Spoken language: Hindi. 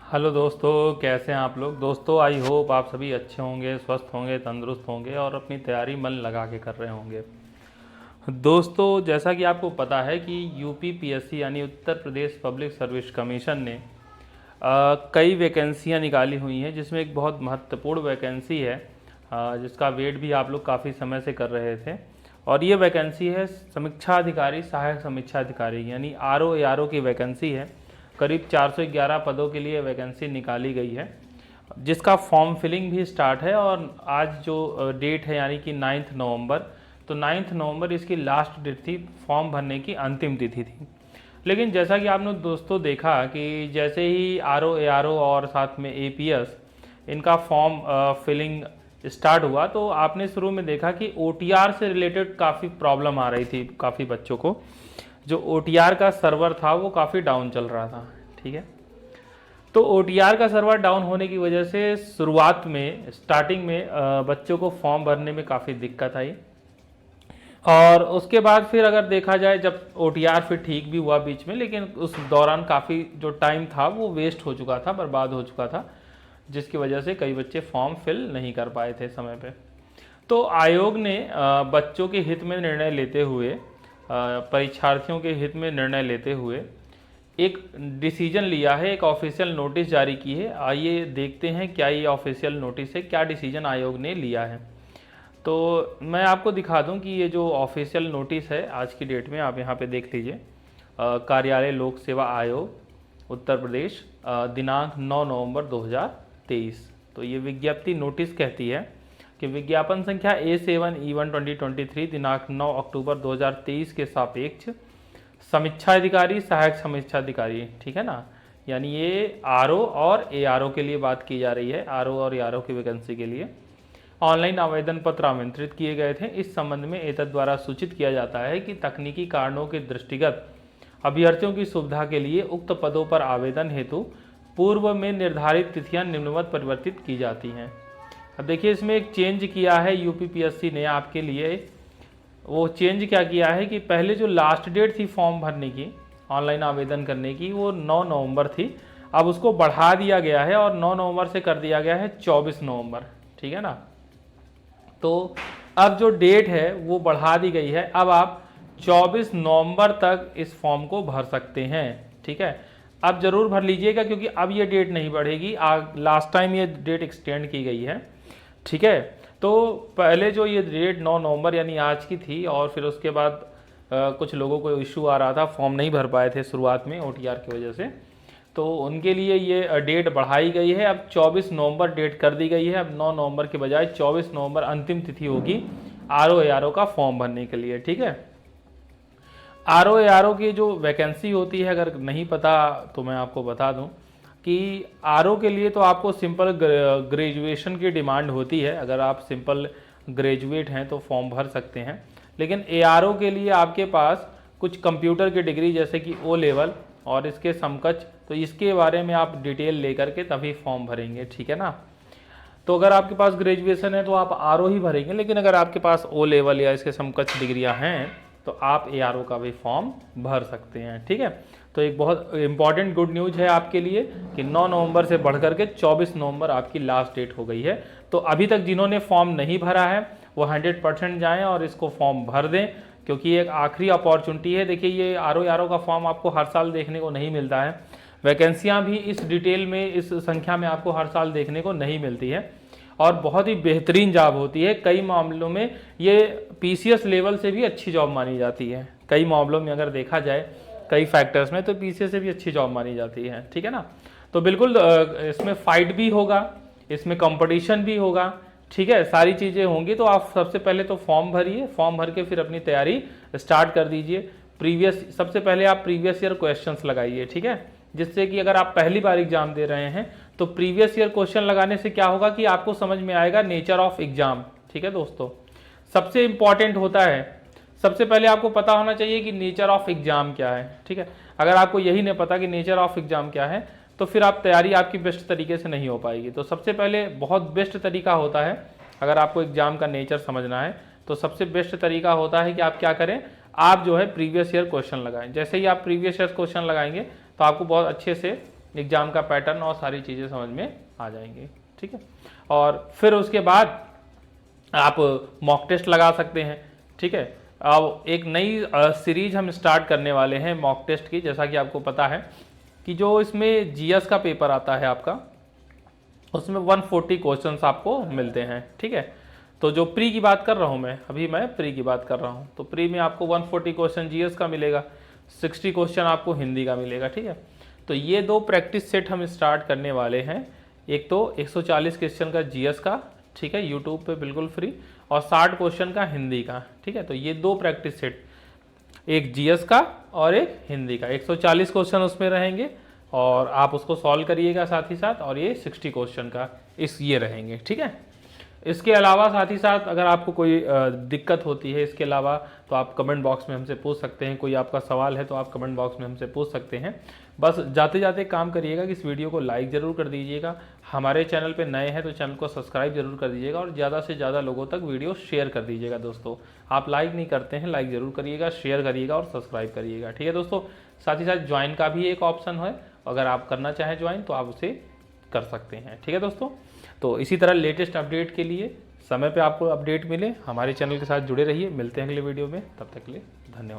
हेलो दोस्तों, कैसे हैं आप लोग। दोस्तों आई होप आप सभी अच्छे होंगे, स्वस्थ होंगे, तंदुरुस्त होंगे और अपनी तैयारी मन लगा के कर रहे होंगे। दोस्तों, जैसा कि आपको पता है कि यूपीपीएससी यानी Uttar Pradesh public service commission ने कई वैकेंसियां निकाली हुई हैं, जिसमें एक बहुत महत्वपूर्ण वैकेंसी है जिसका वेट भी आप लोग काफ़ी समय से कर रहे थे। और ये वैकेंसी है समीक्षा अधिकारी, सहायक समीक्षा अधिकारी यानी आरओ की वैकेंसी है। करीब 411 पदों के लिए वैकेंसी निकाली गई है, जिसका फॉर्म फिलिंग भी स्टार्ट है। और आज जो डेट है यानी कि 9 नवंबर, तो 9 नवंबर इसकी लास्ट डेट थी, फॉर्म भरने की अंतिम तिथि थी। लेकिन जैसा कि आपने दोस्तों देखा कि जैसे ही आरओ और साथ में एपीएस इनका फॉर्म फिलिंग स्टार्ट हुआ, तो आपने शुरू में देखा कि ओटीआर से रिलेटेड काफ़ी प्रॉब्लम आ रही थी काफ़ी बच्चों को। जो ओटीआर का सर्वर था वो काफ़ी डाउन चल रहा था। ठीक है, तो ओटीआर का सर्वर डाउन होने की वजह से शुरुआत में स्टार्टिंग में बच्चों को फॉर्म भरने में काफ़ी दिक्कत आई। और उसके बाद फिर अगर देखा जाए, जब ओटीआर फिर ठीक भी हुआ बीच में, लेकिन उस दौरान काफ़ी जो टाइम था वो वेस्ट हो चुका था, बर्बाद हो चुका था, जिसकी वजह से कई बच्चे फॉर्म फिल नहीं कर पाए थे समय पे। तो आयोग ने बच्चों के हित में निर्णय लेते हुए, परीक्षार्थियों के हित में निर्णय लेते हुए एक डिसीजन लिया है, एक ऑफिशियल नोटिस जारी की है। आइए देखते हैं क्या ये ऑफिशियल नोटिस है, क्या डिसीजन आयोग ने लिया है। तो मैं आपको दिखा दूं कि ये जो ऑफिशियल नोटिस है आज की डेट में, आप यहाँ पे देख लीजिए। कार्यालय लोक सेवा आयोग उत्तर प्रदेश, दिनांक 9 नवंबर 2023। तो ये विज्ञप्ति नोटिस कहती है कि विज्ञापन संख्या A7E1 2023 दिनांक 9 अक्टूबर 2023 के सापेक्ष समीक्षा अधिकारी, सहायक समीक्षा अधिकारी, ठीक है ना, यानी ये आरओ और एआरओ के लिए बात की जा रही है। आरओ और एआरओ की वैकेंसी के लिए ऑनलाइन आवेदन पत्र आमंत्रित किए गए थे। इस संबंध में एतद द्वारा सूचित किया जाता है कि तकनीकी कारणों के दृष्टिगत अभ्यर्थियों की सुविधा के लिए उक्त पदों पर आवेदन हेतु पूर्व में निर्धारित तिथियां निम्नवत परिवर्तित की जाती हैं। अब देखिए, इसमें एक चेंज किया है यूपीपीएससी ने आपके लिए। वो चेंज क्या किया है कि पहले जो लास्ट डेट थी फॉर्म भरने की, ऑनलाइन आवेदन करने की, वो 9 नवंबर थी। अब उसको बढ़ा दिया गया है और 9 नवंबर से कर दिया गया है 24 नवंबर। ठीक है ना, तो अब जो डेट है वो बढ़ा दी गई है। अब आप 24 नवंबर तक इस फॉर्म को भर सकते हैं। ठीक है, अब जरूर भर लीजिएगा क्योंकि अब ये डेट नहीं बढ़ेगी। लास्ट टाइम ये डेट एक्सटेंड की गई है। ठीक है, तो पहले जो ये डेट 9 नवंबर यानी आज की थी, और फिर उसके बाद कुछ लोगों को इशू आ रहा था, फॉर्म नहीं भर पाए थे शुरुआत में ओटीआर की वजह से, तो उनके लिए ये डेट बढ़ाई गई है। अब 24 नवंबर डेट कर दी गई है। अब 9 नवंबर के बजाय 24 नवंबर अंतिम तिथि होगी आरओ एआरओ का फॉर्म भरने के लिए। ठीक है, आरओ एआरओ की जो वैकेंसी होती है, अगर नहीं पता तो मैं आपको बता दूं कि आरओ के लिए तो आपको सिंपल ग्रेजुएशन की डिमांड होती है। अगर आप सिंपल ग्रेजुएट हैं तो फॉर्म भर सकते हैं। लेकिन एआरओ के लिए आपके पास कुछ कंप्यूटर की डिग्री जैसे कि ओ लेवल और इसके समकक्ष, तो इसके बारे में आप डिटेल लेकर के तभी फॉर्म भरेंगे। ठीक है ना, तो अगर आपके पास ग्रेजुएशन है तो आप आरओ ही भरेंगे, लेकिन अगर आपके पास ओ लेवल या इसके समकक्ष डिग्रियां हैं तो आप एआरओ का भी फॉर्म भर सकते हैं। ठीक है, तो एक बहुत इंपॉर्टेंट गुड न्यूज़ है आपके लिए कि 9 नवंबर से बढ़कर के 24 नवंबर आपकी लास्ट डेट हो गई है। तो अभी तक जिन्होंने फॉर्म नहीं भरा है वो 100% जाएं और इसको फॉर्म भर दें, क्योंकि एक आखिरी अपॉर्चुनिटी है। देखिए, ये आरओ का फॉर्म आपको हर साल देखने को नहीं मिलता है। वैकेंसियाँ भी इस डिटेल में, इस संख्या में आपको हर साल देखने को नहीं मिलती है, और बहुत ही बेहतरीन जॉब होती है। कई मामलों में ये पीसीएस लेवल से भी अच्छी जॉब मानी जाती है। कई मामलों में अगर देखा जाए, कई फैक्टर्स में, तो पीसीएस से भी अच्छी जॉब मानी जाती है। ठीक है ना, तो बिल्कुल इसमें फाइट भी होगा, इसमें कंपटीशन भी होगा। ठीक है, सारी चीज़ें होंगी। तो आप सबसे पहले तो फॉर्म भरिए, फॉर्म भर के फिर अपनी तैयारी स्टार्ट कर दीजिए। सबसे पहले आप प्रीवियस ईयर क्वेश्चंस लगाइए। ठीक है, जिससे कि अगर आप पहली बार एग्जाम दे रहे हैं तो प्रीवियस ईयर क्वेश्चन लगाने से क्या होगा कि आपको समझ में आएगा नेचर ऑफ एग्जाम। ठीक है दोस्तों, सबसे इंपॉर्टेंट होता है, सबसे पहले आपको पता होना चाहिए कि नेचर ऑफ एग्जाम क्या है। ठीक है, अगर आपको यही नहीं पता कि नेचर ऑफ एग्जाम क्या है, तो फिर आप तैयारी आपकी बेस्ट तरीके से नहीं हो पाएगी। तो सबसे पहले बहुत बेस्ट तरीका होता है, अगर आपको एग्जाम का नेचर समझना है तो सबसे बेस्ट तरीका होता है कि आप क्या करें, आप जो है प्रीवियस ईयर क्वेश्चन लगाएं। जैसे ही आप प्रीवियस ईयर क्वेश्चन लगाएंगे तो आपको बहुत अच्छे से एग्ज़ाम का पैटर्न और सारी चीज़ें समझ में आ जाएंगी। ठीक है, और फिर उसके बाद आप मॉक टेस्ट लगा सकते हैं। ठीक है, अब एक नई सीरीज हम स्टार्ट करने वाले हैं मॉक टेस्ट की। जैसा कि आपको पता है कि जो इसमें जीएस का पेपर आता है आपका, उसमें 140 क्वेश्चंस आपको मिलते हैं। ठीक है, तो जो प्री की बात कर रहा हूँ मैं प्री की बात कर रहा हूँ, तो प्री में आपको 140 क्वेश्चन जीएस का मिलेगा, 60 क्वेश्चन आपको हिंदी का मिलेगा। ठीक है, तो ये दो प्रैक्टिस सेट हम स्टार्ट करने वाले हैं। एक तो 140 क्वेश्चन का जीएस का, ठीक है, यूट्यूब पे बिल्कुल फ्री, और 60 क्वेश्चन का हिंदी का। ठीक है, तो ये दो प्रैक्टिस सेट, एक जीएस का और एक हिंदी का, 140 क्वेश्चन उसमें रहेंगे और आप उसको सॉल्व करिएगा साथ ही साथ, और ये 60 क्वेश्चन का ये रहेंगे। ठीक है, इसके अलावा साथ ही साथ अगर आपको कोई दिक्कत होती है इसके अलावा, तो आप कमेंट बॉक्स में हमसे पूछ सकते हैं। कोई आपका सवाल है तो आप कमेंट बॉक्स में हमसे पूछ सकते हैं। बस जाते जाते काम करिएगा कि इस वीडियो को लाइक ज़रूर कर दीजिएगा, हमारे चैनल पे नए हैं तो चैनल को सब्सक्राइब जरूर कर दीजिएगा, और ज़्यादा से ज़्यादा लोगों तक वीडियो शेयर कर दीजिएगा। दोस्तों आप लाइक नहीं करते हैं, लाइक ज़रूर करिएगा, शेयर करिएगा और सब्सक्राइब करिएगा। ठीक है दोस्तों, साथ ही साथ ज्वाइन का भी एक ऑप्शन है, अगर आप करना चाहें ज्वाइन तो आप उसे कर सकते हैं। ठीक है दोस्तों, तो इसी तरह लेटेस्ट अपडेट के लिए समय पे आपको अपडेट मिले, हमारे चैनल के साथ जुड़े रहिए। मिलते हैं अगले वीडियो में, तब तक के लिए धन्यवाद।